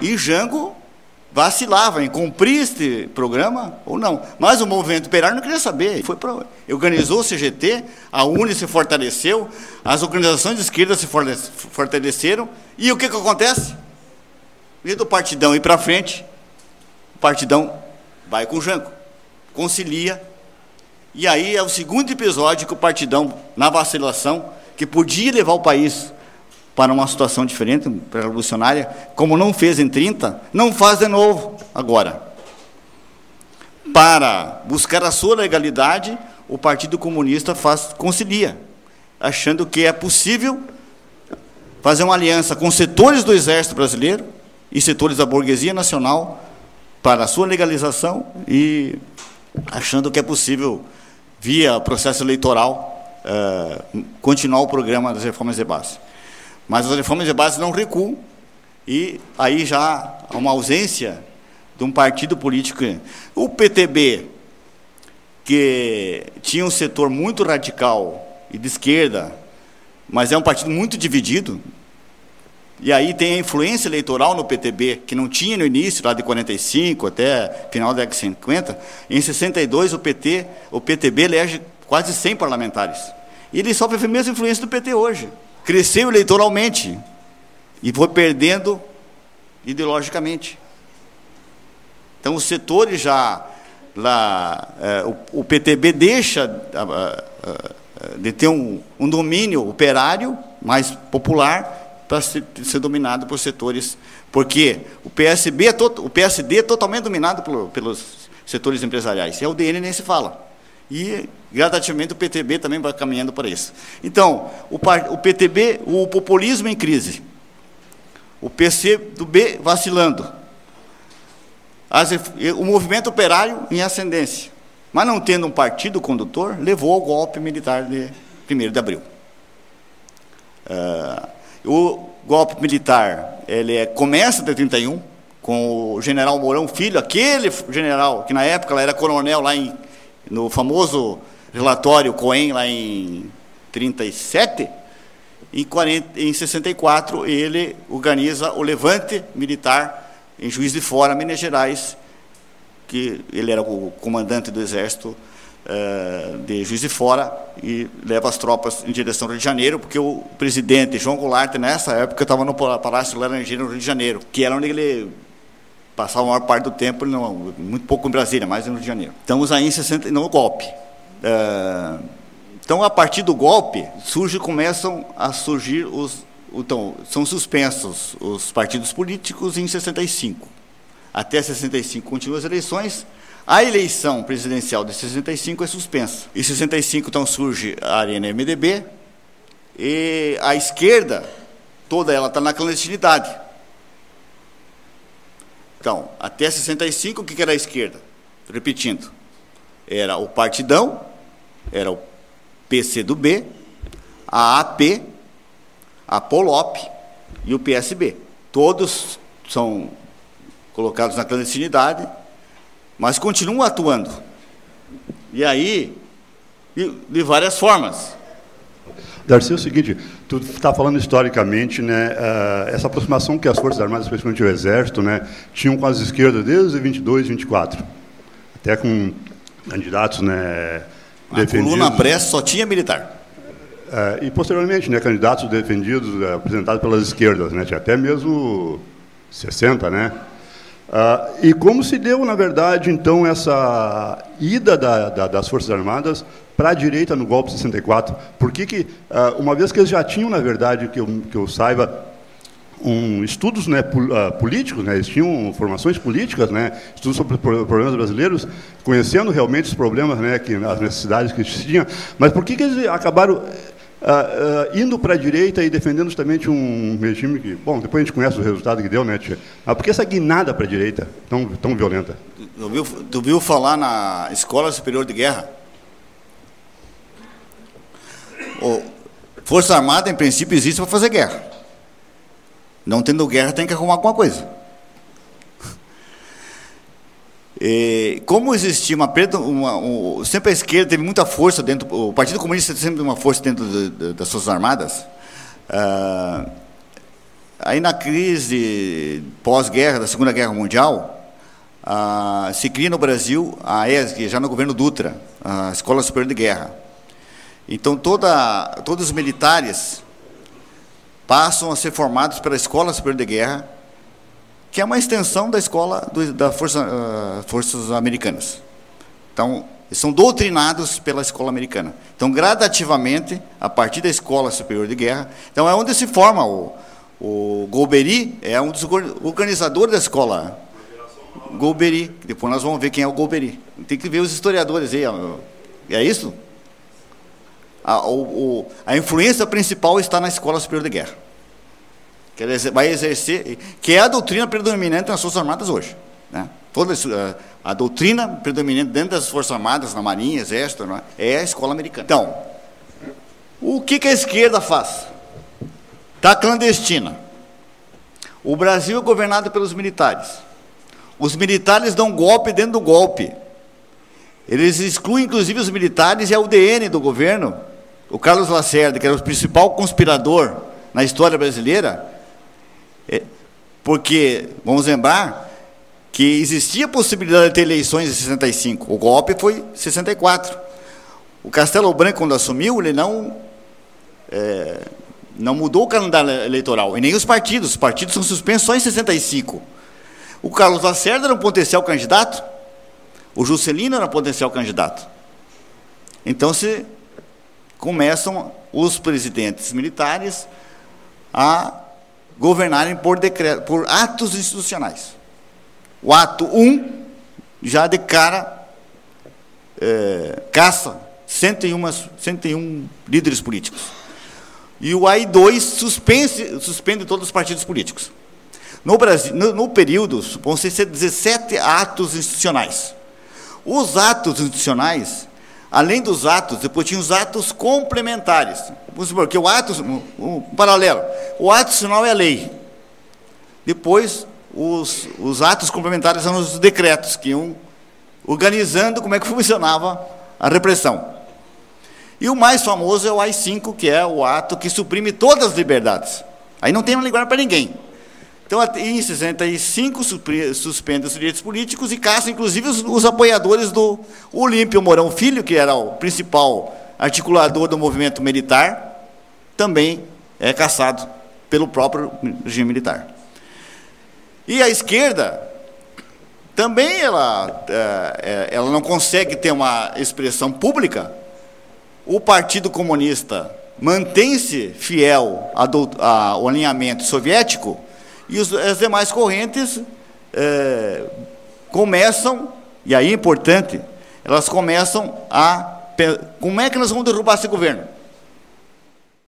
E Jango vacilava em cumprir este programa ou não. Mas o movimento operário não queria saber. Organizou o CGT, a UNE se fortaleceu, as organizações de esquerda se fortaleceram. E o que acontece? E do Partidão ir para frente, o Partidão vai com o Jango, concilia. E aí é o segundo episódio que o Partidão, na vacilação, que podia levar o país para uma situação diferente, revolucionária, como não fez em 30, não faz de novo agora. Para buscar a sua legalidade, o Partido Comunista concilia, achando que é possível fazer uma aliança com setores do Exército Brasileiro e setores da burguesia nacional para a sua legalização e achando que é possível, via processo eleitoral, continuar o programa das reformas de base. Mas as reformas de base não recuam, e aí já há uma ausência de um partido político. O PTB, que tinha um setor muito radical e de esquerda, mas é um partido muito dividido, e aí tem a influência eleitoral no PTB, que não tinha no início, lá de 45 até final da década de 50, em 62 o PTB elege quase 100 parlamentares. E ele sofre a mesma influência do PT hoje. Cresceu eleitoralmente e foi perdendo ideologicamente. Então, os setores já lá, o PTB deixa de ter um domínio operário mais popular para ser dominado por setores, porque o PSD é totalmente dominado pelos setores empresariais, e a UDN nem se fala. E, gradativamente, o PTB também vai caminhando para isso. Então, o PTB, o populismo em crise, o PCdoB vacilando, o movimento operário em ascendência, mas não tendo um partido condutor, levou ao golpe militar de 1º de abril. O golpe militar começa de 31, com o general Mourão Filho, aquele general que na época era coronel lá no famoso relatório Cohen, lá em 37, em 64, ele organiza o levante militar em Juiz de Fora, Minas Gerais, que ele era o comandante do exército de Juiz de Fora, e leva as tropas em direção ao Rio de Janeiro, porque o presidente João Goulart, nessa época, estava no Palácio Laranjeira, no Rio de Janeiro, que era onde ele passava a maior parte do tempo, muito pouco em Brasília, mais no Rio de Janeiro. Estamos aí em 60, no golpe. Então, a partir do golpe, começam a surgir então, são suspensos os partidos políticos em 65. Até 65 continuam as eleições. A eleição presidencial de 65 é suspensa. Em 65, então, surge a Arena MDB, e a esquerda, toda ela está na clandestinidade. Então, até 65, o que era a esquerda? Repetindo, era o Partidão, era o PCdoB, a AP, a POLOP e o PSB. Todos são colocados na clandestinidade, mas continuam atuando. E aí, de várias formas. Darcy, é o seguinte, tu está falando historicamente, né, essa aproximação que as Forças Armadas, especialmente o Exército, né, tinham com as esquerdas desde 22, 24, até com candidatos, né, defendidos. A coluna pré só tinha militar. E, posteriormente, né, candidatos defendidos, apresentados pelas esquerdas, né, tinha até mesmo 60, né? E como se deu, na verdade, então, essa ida das Forças Armadas para a direita no golpe de 64? Por que, uma vez que eles já tinham, na verdade, que eu saiba, estudos, né, políticos, né, eles tinham formações políticas, né, estudos sobre problemas brasileiros, conhecendo realmente os problemas, né, as necessidades que tinham, mas por que eles acabaram indo para a direita e defendendo justamente um regime que, bom, depois a gente conhece o resultado que deu, né, tia? Mas por que essa guinada para a direita tão violenta? Tu viu falar na Escola Superior de Guerra? Força Armada, em princípio, existe para fazer guerra. Não tendo guerra, tem que arrumar alguma coisa. Como existia sempre a esquerda teve muita força dentro, o Partido Comunista sempre teve uma força dentro das Forças Armadas, Aí, na crise pós-guerra, da Segunda Guerra Mundial, se cria no Brasil a ESG, já no governo Dutra, a Escola Superior de Guerra. Então, todos os militares passam a ser formados pela Escola Superior de Guerra, que é uma extensão da escola das Forças Americanas. Então, eles são doutrinados pela escola americana. Então, gradativamente, a partir da Escola Superior de Guerra, então é onde se forma o Golbery, é um dos organizadores da escola Golbery. Depois nós vamos ver quem é o Golbery. Tem que ver os historiadores aí. É isso? A influência principal está na Escola Superior de Guerra, que ela vai exercer, que é a doutrina predominante nas Forças Armadas hoje, né? Toda a doutrina predominante dentro das Forças Armadas, na Marinha, Exército, né, é a escola americana. Então, o que a esquerda faz? Está clandestina. O Brasil é governado pelos militares. Os militares dão golpe dentro do golpe. Eles excluem, inclusive, os militares e a UDN do governo. O Carlos Lacerda, que era o principal conspirador na história brasileira, porque, vamos lembrar, que existia a possibilidade de ter eleições em 65. O golpe foi em 64. O Castelo Branco, quando assumiu, ele não mudou o calendário eleitoral, e nem os partidos. Os partidos são suspensos só em 65. O Carlos Lacerda era um potencial candidato, o Juscelino era um potencial candidato. Então, começam os presidentes militares a governarem por decreto, por atos institucionais. O ato 1 já declara caça 101 líderes políticos. E o AI2 suspende todos os partidos políticos. No Brasil, no período, vão ser 17 atos institucionais. Os atos institucionais, além dos atos, depois tinha os atos complementares. Vamos supor que um paralelo, o ato institucional é a lei. Depois, os atos complementares são os decretos, que iam organizando como é que funcionava a repressão. E o mais famoso é o AI-5, que é o ato que suprime todas as liberdades. Aí não tem uma liberdade para ninguém. Então, em 65, suspende os direitos políticos e caça, inclusive, os apoiadores do Olímpio Mourão Filho, que era o principal articulador do movimento militar, também é caçado pelo próprio regime militar. E a esquerda, também ela não consegue ter uma expressão pública. O Partido Comunista mantém-se fiel ao alinhamento soviético, e as demais correntes começam, e aí é importante, elas começam como é que nós vamos derrubar esse governo?